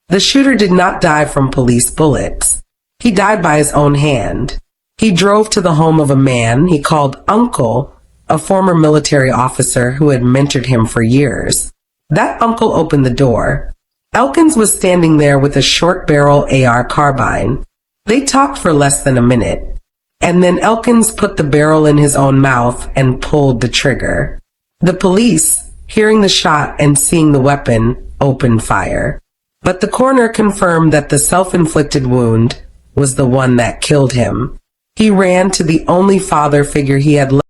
The shooter did not die from police bullets. He died by his own hand. He drove to the home of a man he called Uncle, a former military officer who had mentored him for years. That uncle opened the door. Elkins was standing there with a short-barrel AR carbine. They talked for less than a minute, and then Elkins put the barrel in his own mouth and pulled the trigger. The police, hearing the shot and seeing the weapon, opened fire. But the coroner confirmed that the self-inflicted wound was the one that killed him. He ran to the only father figure he had left.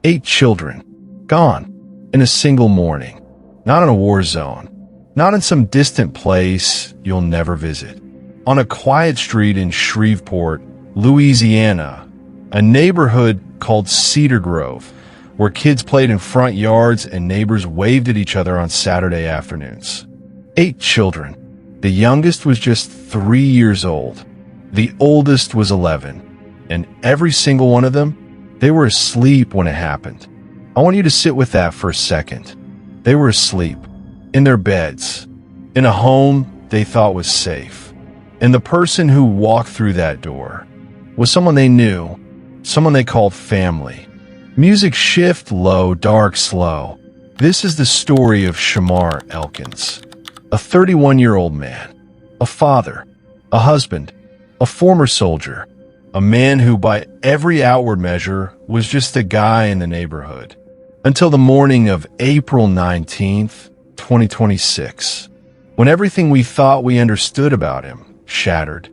8 children, gone, in a single morning. Not in a war zone. Not in some distant place you'll never visit. On a quiet street in Shreveport, Louisiana, a neighborhood called Cedar Grove, where kids played in front yards and neighbors waved at each other on Saturday afternoons. 8 children. The youngest was just 3 years old. The oldest was 11. And every single one of them, they were asleep when it happened. I want you to sit with that for a second. They were asleep, in their beds, in a home they thought was safe. And the person who walked through that door was someone they knew, someone they called family. Music shift low, dark, slow. This is the story of Shamar Elkins, a 31-year-old man, a father, a husband, a former soldier, a man who by every outward measure was just a guy in the neighborhood. Until the morning of April 19th, 2026, when everything we thought we understood about him shattered.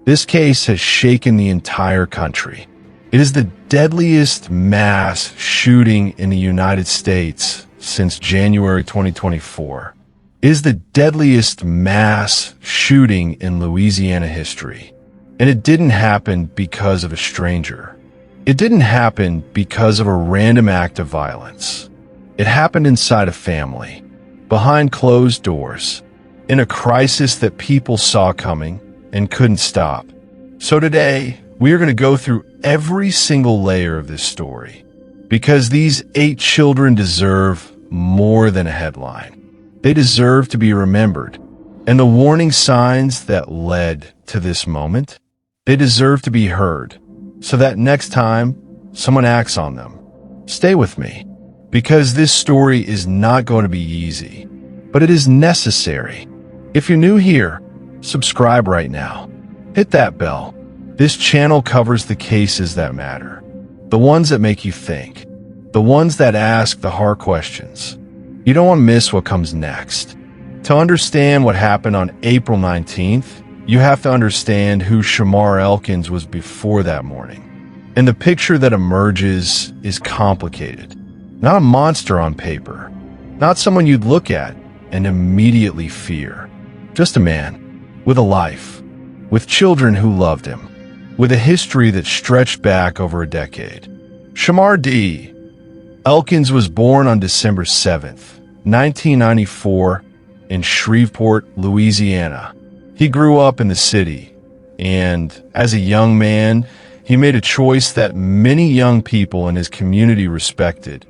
This case has shaken the entire country. It is the deadliest mass shooting in the United States since January 2024. It is the deadliest mass shooting in Louisiana history. And it didn't happen because of a stranger. It didn't happen because of a random act of violence. It happened inside a family, behind closed doors, in a crisis that people saw coming and couldn't stop. So today, we are going to go through every single layer of this story, because these 8 children deserve more than a headline. They deserve to be remembered, and the warning signs that led to this moment, they deserve to be heard, so that next time someone acts on them. Stay with me, because this story is not going to be easy, but it is necessary. If you're new here, subscribe right now. Hit that bell. This channel covers the cases that matter, the ones that make you think, the ones that ask the hard questions. You don't want to miss what comes next. To understand what happened on April 19th, you have to understand who Shamar Elkins was before that morning. And the picture that emerges is complicated. Not a monster on paper. Not someone you'd look at and immediately fear. Just a man with a life, with children who loved him, with a history that stretched back over a decade. Shamar D. Elkins was born on December 7th, 1994, in Shreveport, Louisiana. He grew up in the city, and as a young man, he made a choice that many young people in his community respected.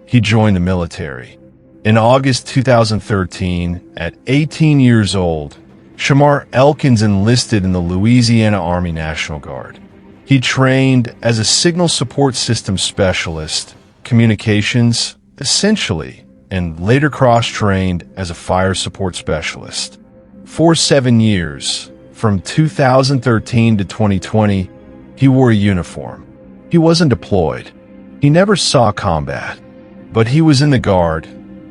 He joined the military. In August 2013, at 18 years old, Shamar Elkins enlisted in the Louisiana Army National Guard. He trained as a signal support system specialist, communications, essentially, and later cross-trained as a fire support specialist. For 7 years, from 2013 to 2020, he wore a uniform. He wasn't deployed. He never saw combat, but he was in the Guard,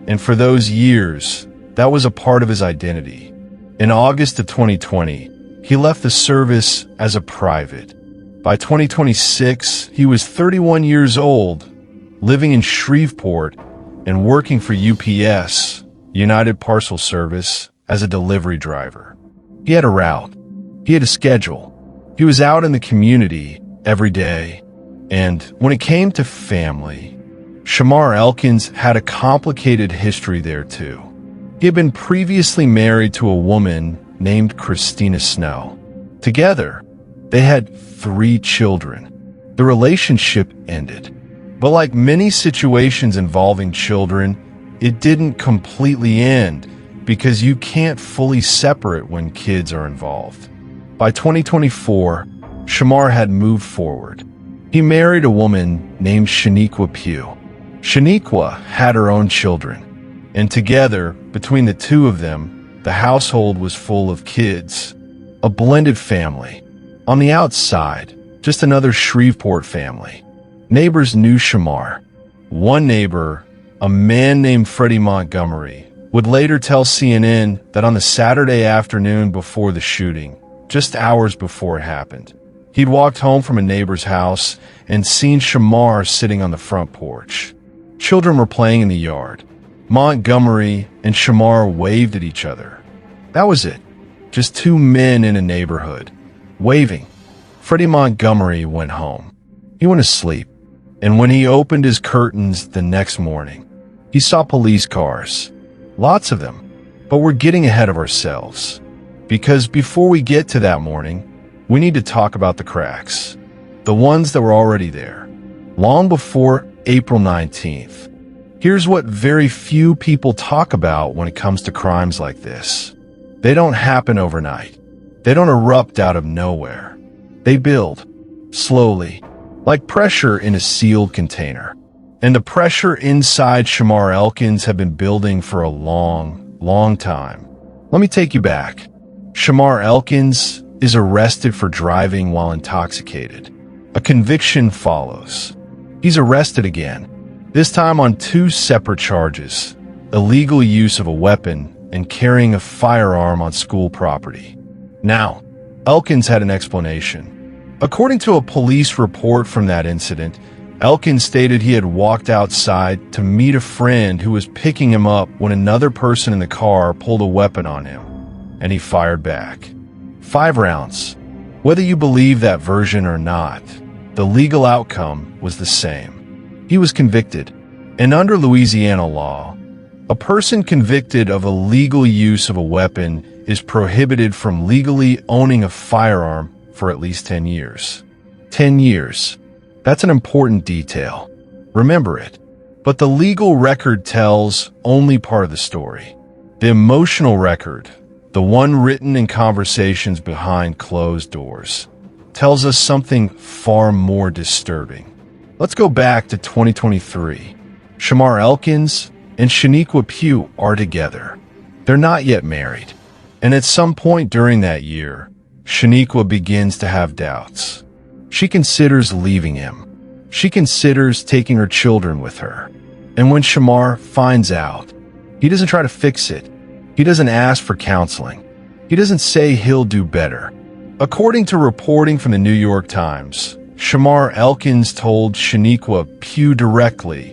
and for those years, that was a part of his identity. In August of 2020, he left the service as a private. By 2026, he was 31 years old, living in Shreveport and working for UPS, United Parcel Service, as a delivery driver. He had a route. He had a schedule. He was out in the community every day. And when it came to family, Shamar Elkins had a complicated history there too. He had been previously married to a woman named Christina Snow. Together, they had 3 children. The relationship ended. But like many situations involving children, it didn't completely end because you can't fully separate when kids are involved. By 2024, Shamar had moved forward. He married a woman named Shaniqua Pugh. Shaniqua had her own children, and together, between the two of them, the household was full of kids, a blended family. On the outside, just another Shreveport family. Neighbors knew Shamar. One neighbor, a man named Freddie Montgomery, would later tell CNN that on the Saturday afternoon before the shooting, just hours before it happened, he'd walked home from a neighbor's house and seen Shamar sitting on the front porch. Children were playing in the yard. Montgomery and Shamar waved at each other. That was it. Just two men in a neighborhood, waving. Freddie Montgomery went home. He went to sleep, and when he opened his curtains the next morning, he saw police cars. Lots of them, but we're getting ahead of ourselves. Because before we get to that morning, we need to talk about the cracks. The ones that were already there, long before April 19th. Here's what very few people talk about when it comes to crimes like this. They don't happen overnight. They don't erupt out of nowhere. They build, slowly, like pressure in a sealed container. And the pressure inside Shamar Elkins had been building for a long time. Let me take you back. Shamar Elkins is arrested for driving while intoxicated. A conviction follows. He's arrested again, this time on two separate charges: illegal use of a weapon and carrying a firearm on school property. Now, Elkins had an explanation. According to a police report from that incident, Elkins stated he had walked outside to meet a friend who was picking him up when another person in the car pulled a weapon on him, and he fired back. 5 rounds. Whether you believe that version or not, the legal outcome was the same. He was convicted, and under Louisiana law, a person convicted of illegal use of a weapon is prohibited from legally owning a firearm for at least 10 years. 10 years. That's an important detail. Remember it. But the legal record tells only part of the story. The emotional record, the one written in conversations behind closed doors, tells us something far more disturbing. Let's go back to 2023. Shamar Elkins and Shaniqua Pugh are together. They're not yet married. And at some point during that year, Shaniqua begins to have doubts. She considers leaving him. She considers taking her children with her. And when Shamar finds out, he doesn't try to fix it. He doesn't ask for counseling. He doesn't say he'll do better. According to reporting from the New York Times, Shamar Elkins told Shaniqua Pugh directly,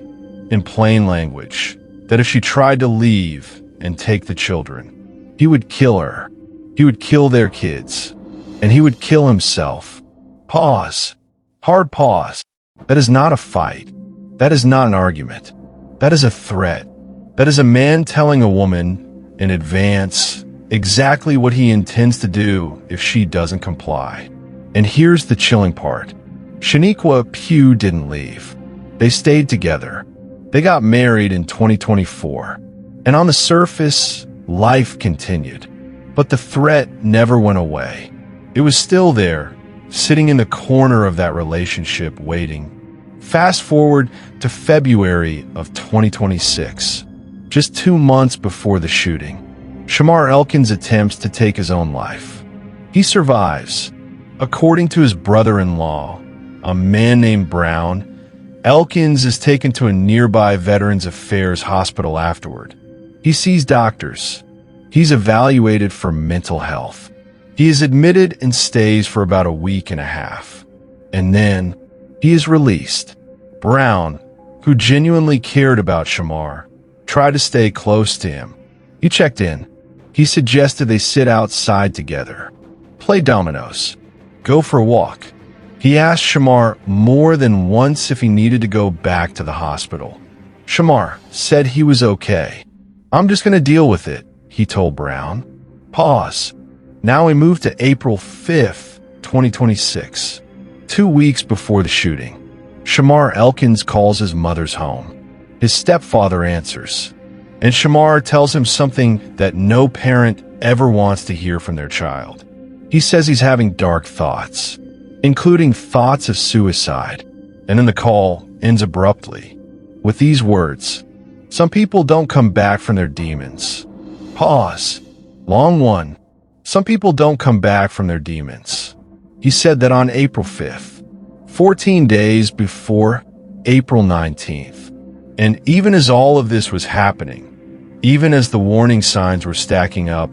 in plain language, that if she tried to leave and take the children, he would kill her. He would kill their kids. And he would kill himself. Pause. Hard pause. That is not a fight. That is not an argument. That is a threat. That is a man telling a woman in advance exactly what he intends to do if she doesn't comply. And here's the chilling part. Shaniqua Pugh didn't leave. They stayed together. They got married in 2024. And on the surface, life continued. But the threat never went away. It was still there, sitting in the corner of that relationship, waiting. Fast forward to February of 2026, just 2 months before the shooting. Shamar Elkins attempts to take his own life. He survives. According to his brother-in-law, a man named Brown, Elkins is taken to a nearby Veterans Affairs hospital afterward. He sees doctors. He's evaluated for mental health. He is admitted and stays for about a week and a half. And then he is released. Brown, who genuinely cared about Shamar, tried to stay close to him. He checked in. He suggested they sit outside together, play dominoes, go for a walk. He asked Shamar more than once if he needed to go back to the hospital. Shamar said he was okay. "I'm just going to deal with it," he told Brown. Pause. Now we move to April 5th, 2026, 2 weeks before the shooting. Shamar Elkins calls his mother's home. His stepfather answers, and Shamar tells him something that no parent ever wants to hear from their child. He says he's having dark thoughts, including thoughts of suicide, and then the call ends abruptly with these words: "Some people don't come back from their demons." Pause. Long one. Some people don't come back from their demons. He said that on April 5th, 14 days before April 19th. And even as all of this was happening, even as the warning signs were stacking up,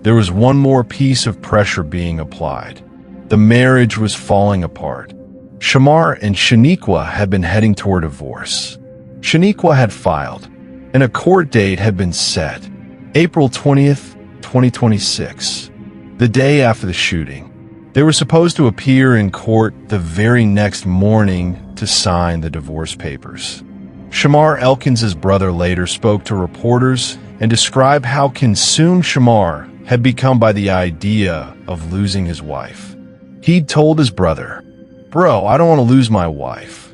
there was one more piece of pressure being applied. The marriage was falling apart. Shamar and Shaniqua had been heading toward divorce. Shaniqua had filed, and a court date had been set, April 20th, 2026, the day after the shooting. They were supposed to appear in court the very next morning to sign the divorce papers. Shamar Elkins' brother later spoke to reporters and described how consumed Shamar had become by the idea of losing his wife. He'd told his brother, "Bro, I don't want to lose my wife."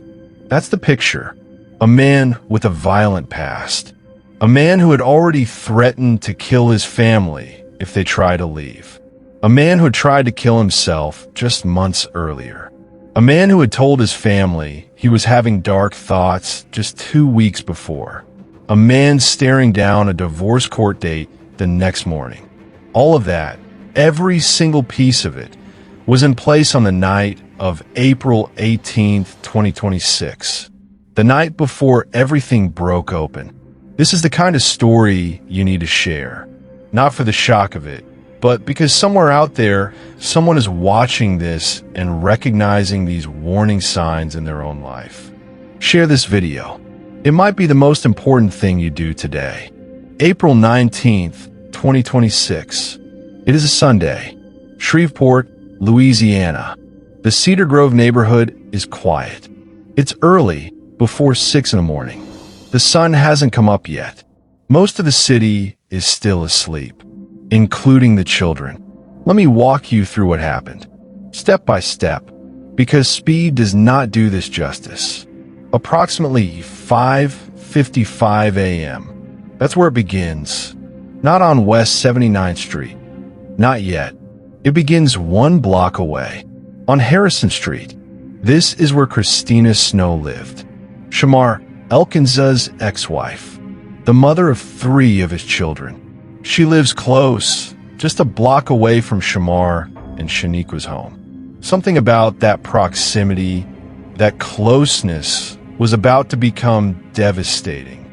That's the picture. A man with a violent past. A man who had already threatened to kill his family if they tried to leave. A man who had tried to kill himself just months earlier. A man who had told his family he was having dark thoughts just 2 weeks before. A man staring down a divorce court date the next morning. All of that, every single piece of it, was in place on the night of April 18th, 2026. The night before everything broke open. This is the kind of story you need to share. Not for the shock of it, but because somewhere out there, someone is watching this and recognizing these warning signs in their own life. Share this video. It might be the most important thing you do today. April 19th, 2026. It is a Sunday. Shreveport, Louisiana. The Cedar Grove neighborhood is quiet. It's early, before 6 in the morning. The sun hasn't come up yet. Most of the city is still asleep, including the children. Let me walk you through what happened, step by step, because speed does not do this justice. Approximately 5:55 a.m. That's where it begins. Not on West 79th Street. Not yet. It begins 1 block away, on Harrison Street. This is where Christina Snow lived. Shamar Elkins' ex-wife, the mother of 3 of his children. She lives close, just a block away from Shamar and Shaniqua's home. Something about that proximity, that closeness, was about to become devastating.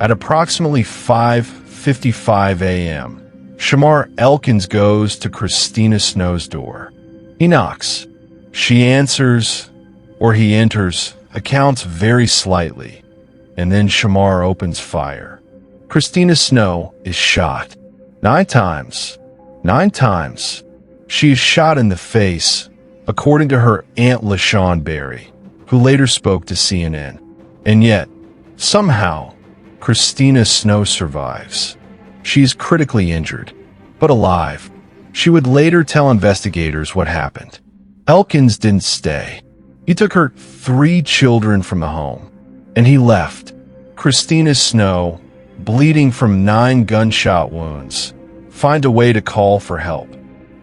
At approximately 5:55 a.m., Shamar Elkins goes to Christina Snow's door. He knocks. She answers, or he enters, accounts very slightly, and then Shamar opens fire. Christina Snow is shot. 9 times. 9 times. She is shot in the face, according to her Aunt LaShawn Berry, who later spoke to CNN. And yet, somehow, Christina Snow survives. She is critically injured, but alive. She would later tell investigators what happened. Elkins didn't stay. He took her 3 children from the home, and he left. Christina Snow, bleeding from 9 gunshot wounds, find a way to call for help.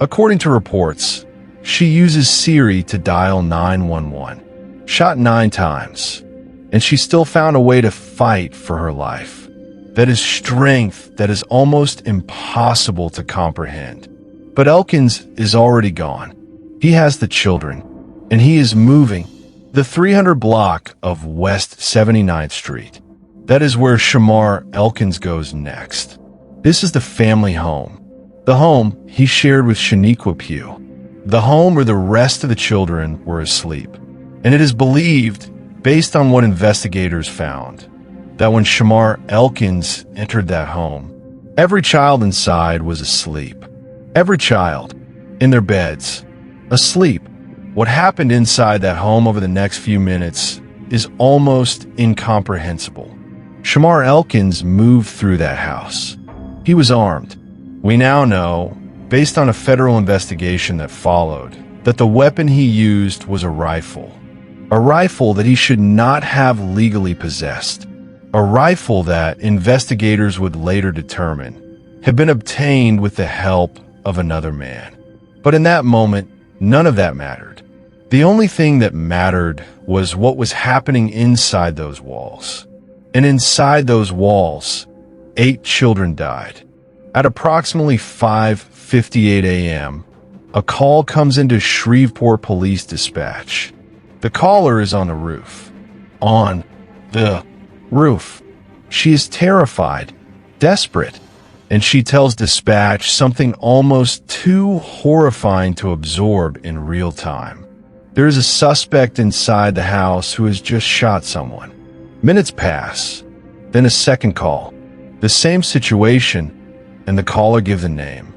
According to reports, she uses Siri to dial 911, shot 9 times, and she still found a way to fight for her life. That is strength that is almost impossible to comprehend. But Elkins is already gone. He has the children, and he is moving the 300 block of West 79th Street. That is where Shamar Elkins goes next. This is the family home. The home he shared with Shaniqua Pugh. The home where the rest of the children were asleep. And it is believed, based on what investigators found, that when Shamar Elkins entered that home, every child inside was asleep. Every child, in their beds, asleep. What happened inside that home over the next few minutes is almost incomprehensible. Shamar Elkins moved through that house. He was armed. We now know, based on a federal investigation that followed, that the weapon he used was a rifle. A rifle that he should not have legally possessed. a rifle that investigators would later determine had been obtained with the help of another man. But in that moment, none of that mattered. The only thing that mattered was what was happening inside those walls. And inside those walls, 8 children died. At approximately 5:58 a.m., a call comes into Shreveport Police Dispatch. The caller is on the roof. On the roof. She is terrified, desperate, and she tells dispatch something almost too horrifying to absorb in real time. There is a suspect inside the house who has just shot someone. Minutes pass, then a second call. The same situation, and the caller gives a name.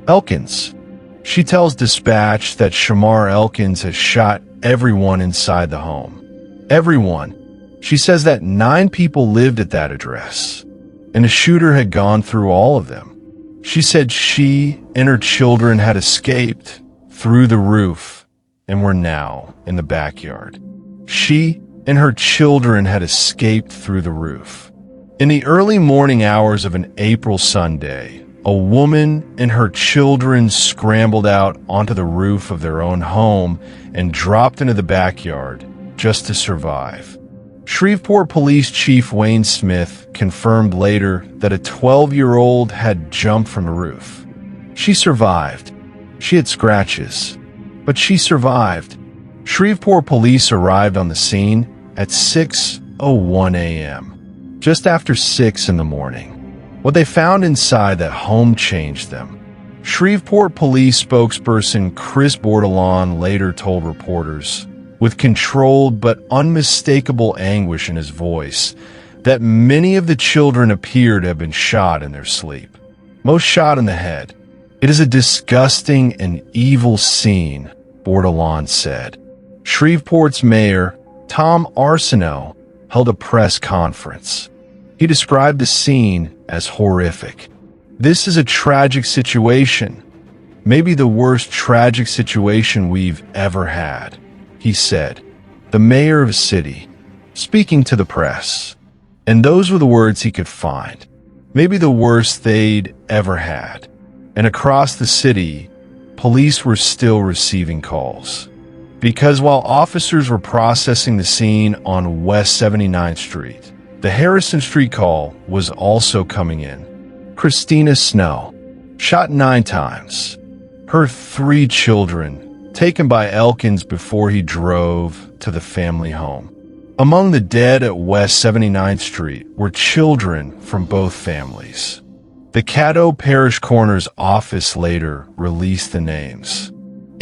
Elkins. She tells dispatch that Shamar Elkins has shot everyone inside the home. Everyone. She says that 9 people lived at that address, and the shooter had gone through all of them. She said she and her children had escaped through the roof and were now in the backyard. She and her children had escaped through the roof. In the early morning hours of an April Sunday, a woman and her children scrambled out onto the roof of their own home and dropped into the backyard just to survive. Shreveport Police Chief Wayne Smith confirmed later that a 12-year-old had jumped from the roof. She survived. She had scratches, but she survived. Shreveport police arrived on the scene at 6:01 a.m., just after 6 in the morning. What they found inside that home changed them. Shreveport police spokesperson Chris Bordelon later told reporters, with controlled but unmistakable anguish in his voice, that many of the children appeared to have been shot in their sleep. Most shot in the head. It is a disgusting and evil scene, Bordelon said. Shreveport's mayor, Tom Arsenault, held a press conference. He described the scene as horrific. This is a tragic situation, maybe the worst tragic situation we've ever had, he said, the mayor of a city, speaking to the press. And those were the words he could find. Maybe the worst they'd ever had. And across the city, police were still receiving calls. Because while officers were processing the scene on West 79th Street, the Harrison Street call was also coming in. Christina Snow, shot 9 times. Her 3 children taken by Elkins before he drove to the family home. Among the dead at West 79th Street were children from both families. The Caddo Parish Coroner's office later released the names.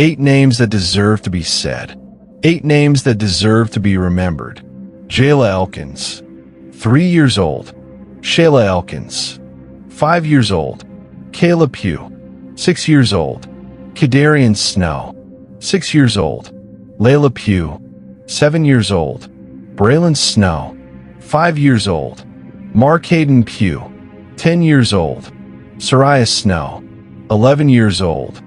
8 names that deserve to be said. 8 names that deserve to be remembered. Jayla Elkins, 3 years old. Shayla Elkins, 5 years old. Kayla Pugh, 6 years old. Kadarian Snow, 6 years old. Layla Pugh, 7 years old. Braylon Snow, 5 years old. Markaden Pugh, 10 years old. Soraya Snow, 11 years old.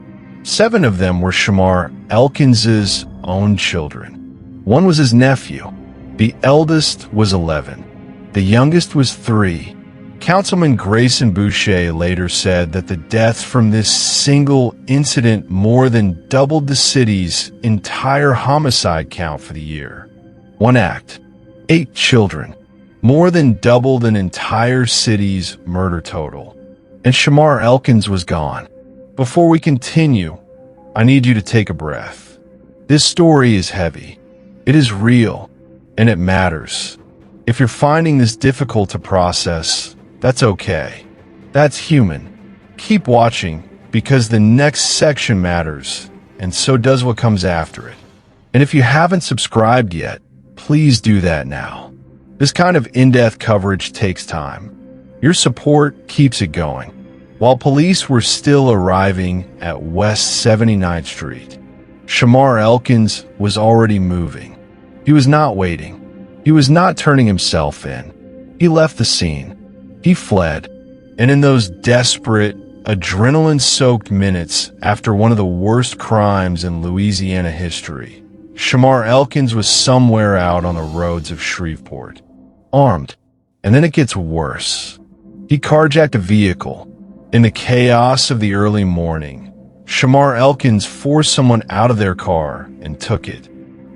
7 of them were Shamar Elkins's own children. 1 was his nephew. The eldest was 11. The youngest was 3. Councilman Grayson Boucher later said that the deaths from this single incident more than doubled the city's entire homicide count for the year. 1 act, 8 children, more than doubled an entire city's murder total. And Shamar Elkins was gone. Before we continue, I need you to take a breath. This story is heavy. It is real, and it matters. If you're finding this difficult to process, that's okay. That's human. Keep watching, because the next section matters, and so does what comes after it. And if you haven't subscribed yet, please do that now. This kind of in-depth coverage takes time. Your support keeps it going. While police were still arriving at West 79th Street, Shamar Elkins was already moving. He was not waiting. He was not turning himself in. He left the scene. He fled. And in those desperate, adrenaline-soaked minutes after one of the worst crimes in Louisiana history, Shamar Elkins was somewhere out on the roads of Shreveport, armed, And then it gets worse. He carjacked a vehicle. In the chaos of the early morning, Shamar Elkins forced someone out of their car and took it.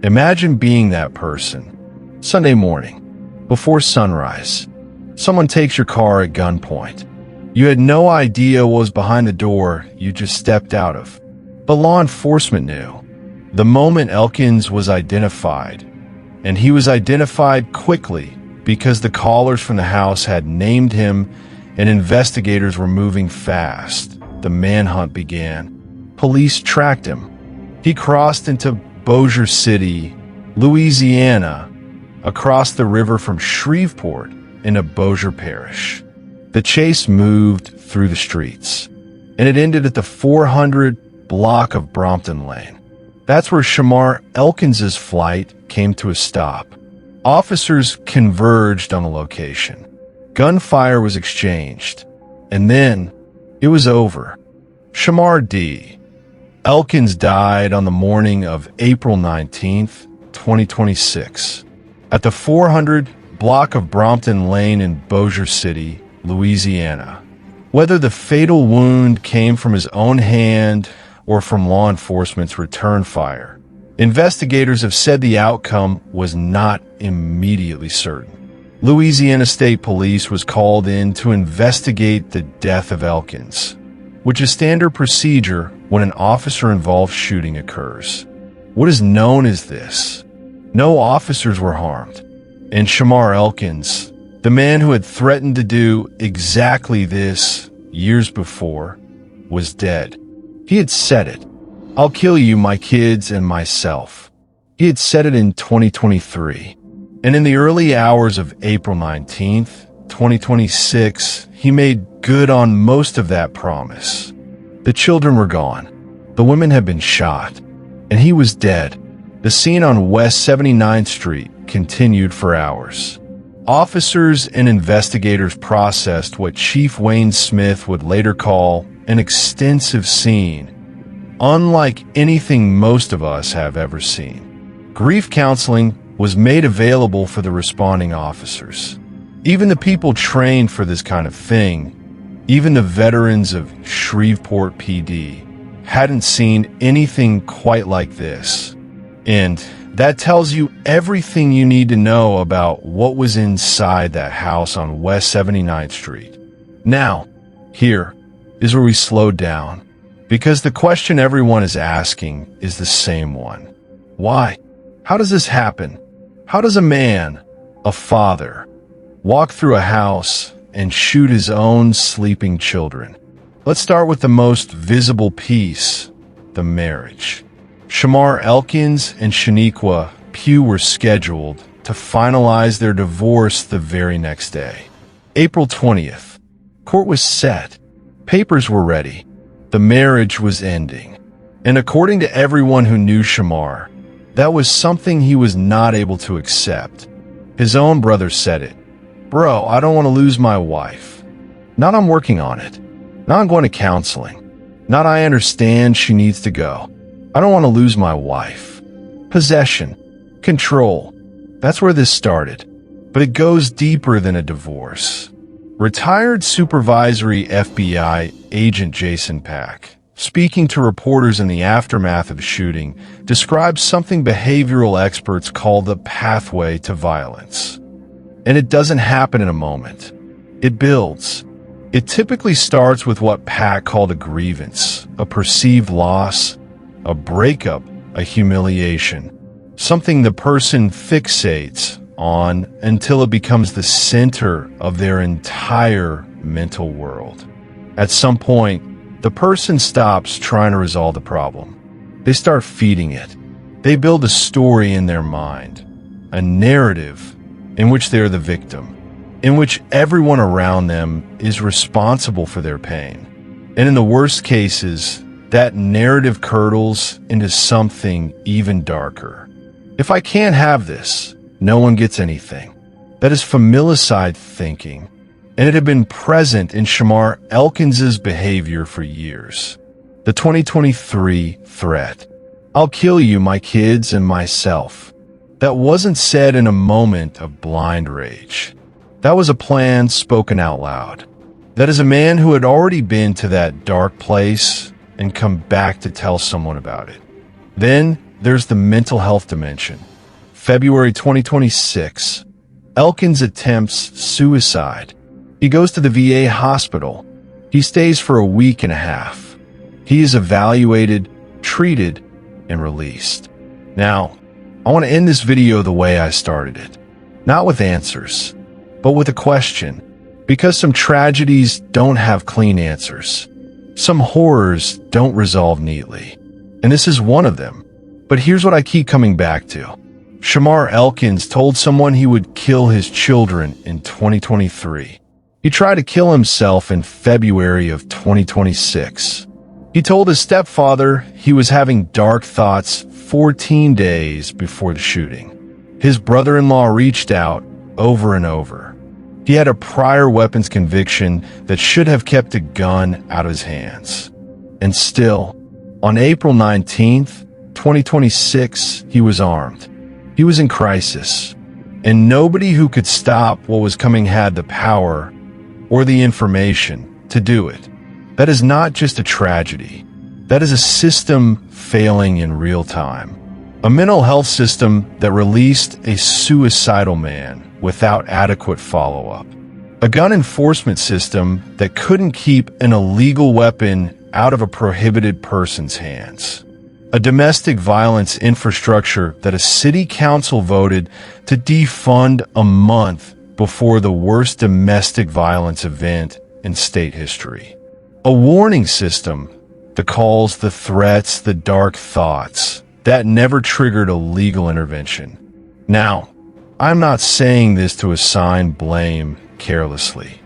Imagine being that person. Sunday morning, before sunrise, someone takes your car at gunpoint. You had no idea what was behind the door you just stepped out of. But law enforcement knew. The moment Elkins was identified, and he was identified quickly because the callers from the house had named him and investigators were moving fast. The manhunt began. Police tracked him. He crossed into Bossier City, Louisiana, across the river from Shreveport into Bossier Parish. The chase moved through the streets, and it ended at the 400 block of Brompton Lane. That's where Shamar Elkins's flight came to a stop. Officers converged on the location. Gunfire was exchanged, and then it was over. Shamar D. Elkins died on the morning of April 19th, 2026, at the 400 block of Brompton Lane in Bossier City, Louisiana. Whether the fatal wound came from his own hand or from law enforcement's return fire, investigators have said the outcome was not immediately certain. Louisiana State Police was called in to investigate the death of Elkins, which is standard procedure when an officer-involved shooting occurs. What is known as this? No officers were harmed, and Shamar Elkins, the man who had threatened to do exactly this years before, was dead. He had said it. I'll kill you, my kids, and myself. He had said it in 2023. And in the early hours of April 19th, 2026, he made good on most of that promise. The children were gone. The women had been shot. And he was dead. The scene on West 79th Street continued for hours. Officers and investigators processed what Chief Wayne Smith would later call an extensive scene, unlike anything most of us have ever seen. Grief counseling was made available for the responding officers. Even the people trained for this kind of thing, even the veterans of Shreveport PD, hadn't seen anything quite like this. And that tells you everything you need to know about what was inside that house on West 79th Street. Now, here is where we slow down, because the question everyone is asking is the same one. Why? How does this happen? How does a man, a father, walk through a house and shoot his own sleeping children? Let's start with the most visible piece, the marriage. Shamar Elkins and Shaniqua Pugh were scheduled to finalize their divorce the very next day. April 20th. Court was set. Papers were ready. The marriage was ending. And according to everyone who knew Shamar, that was something he was not able to accept. His own brother said it. Bro, I don't want to lose my wife. Not I'm working on it. Not I'm going to counseling. Not I understand she needs to go. I don't want to lose my wife. Possession. Control. That's where this started. But it goes deeper than a divorce. Retired supervisory FBI agent Jason Pack, speaking to reporters in the aftermath of the shooting, describes something behavioral experts call the pathway to violence. And it doesn't happen in a moment. It builds. It typically starts with what Pack called a grievance, a perceived loss, a breakup, a humiliation, something the person fixates on until it becomes the center of their entire mental world. At some point, the person stops trying to resolve the problem. They start feeding it. They build a story in their mind, a narrative in which they're the victim, in which everyone around them is responsible for their pain. And in the worst cases, that narrative curdles into something even darker. If I can't have this, no one gets anything. That is familicide thinking, and it had been present in Shamar Elkins's behavior for years. The 2023 threat. I'll kill you, my kids, and myself. That wasn't said in a moment of blind rage. That was a plan spoken out loud. That is a man who had already been to that dark place and come back to tell someone about it. Then there's the mental health dimension. February 2026. Elkins attempts suicide. He goes to the VA hospital. He stays for a week and a half. He is evaluated, treated, and released. Now, I want to end this video the way I started it. Not with answers, but with a question. Because some tragedies don't have clean answers. Some horrors don't resolve neatly. And this is one of them. But here's what I keep coming back to. Shamar Elkins told someone he would kill his children in 2023. He tried to kill himself in February of 2026. He told his stepfather he was having dark thoughts 14 days before the shooting. His brother-in-law reached out over and over. He had a prior weapons conviction that should have kept a gun out of his hands. And still, on April 19th, 2026, he was armed. He was in crisis. And nobody who could stop what was coming had the power or the information to do it. That is not just a tragedy. That is a system failing in real time. A mental health system that released a suicidal man without adequate follow-up. A gun enforcement system that couldn't keep an illegal weapon out of a prohibited person's hands. A domestic violence infrastructure that a city council voted to defund a month before the worst domestic violence event in state history. A warning system, the calls, the threats, the dark thoughts, that never triggered a legal intervention. Now, I'm not saying this to assign blame carelessly.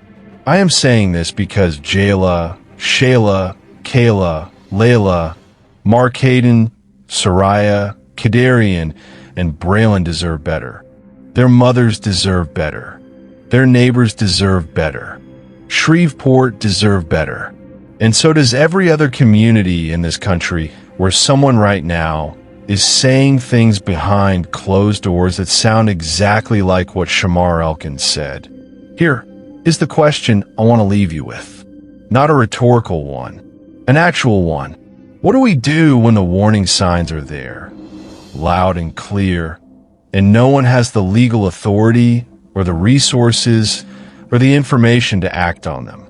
I am saying this because Jayla, Shayla, Kayla, Layla, Mark Hayden, Soraya, Kadarian, and Braylon deserve better. Their mothers deserve better. Their neighbors deserve better. Shreveport deserve better. And so does every other community in this country where someone right now is saying things behind closed doors that sound exactly like what Shamar Elkins said. Here is the question I want to leave you with. Not a rhetorical one, an actual one. What do we do when the warning signs are there, loud and clear, and no one has the legal authority or the resources or the information to act on them?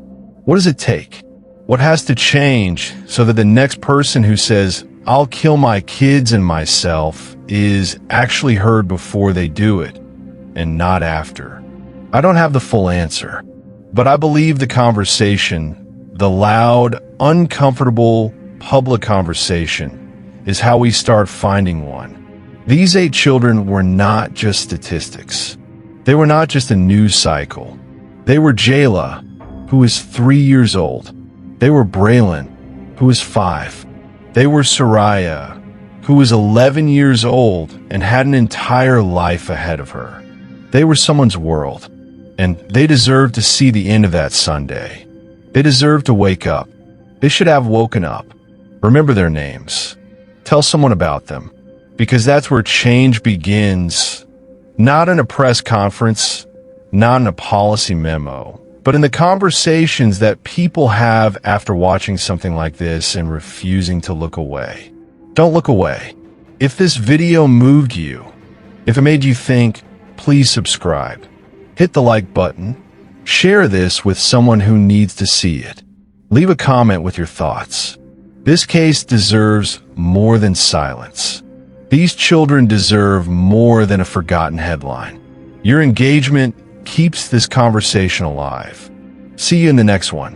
What does it take? What has to change so that the next person who says, "I'll kill my kids and myself," is actually heard before they do it, and not after? I don't have the full answer, but I believe the conversation, the loud, uncomfortable, public conversation, is how we start finding one. These 8 children were not just statistics. They were not just a news cycle. They were Jayla, who is 3 years old. They were Braylon, who is 5. They were Soraya, who was 11 years old and had an entire life ahead of her. They were someone's world, and they deserve to see the end of that Sunday. They deserve to wake up. They should have woken up. Remember their names. Tell someone about them, because that's where change begins, not in a press conference, not in a policy memo, but in the conversations that people have after watching something like this and refusing to look away. Don't look away. If this video moved you, if it made you think, please subscribe. Hit the like button. Share this with someone who needs to see it. Leave a comment with your thoughts. This case deserves more than silence. These children deserve more than a forgotten headline. Your engagement keeps this conversation alive. See you in the next one.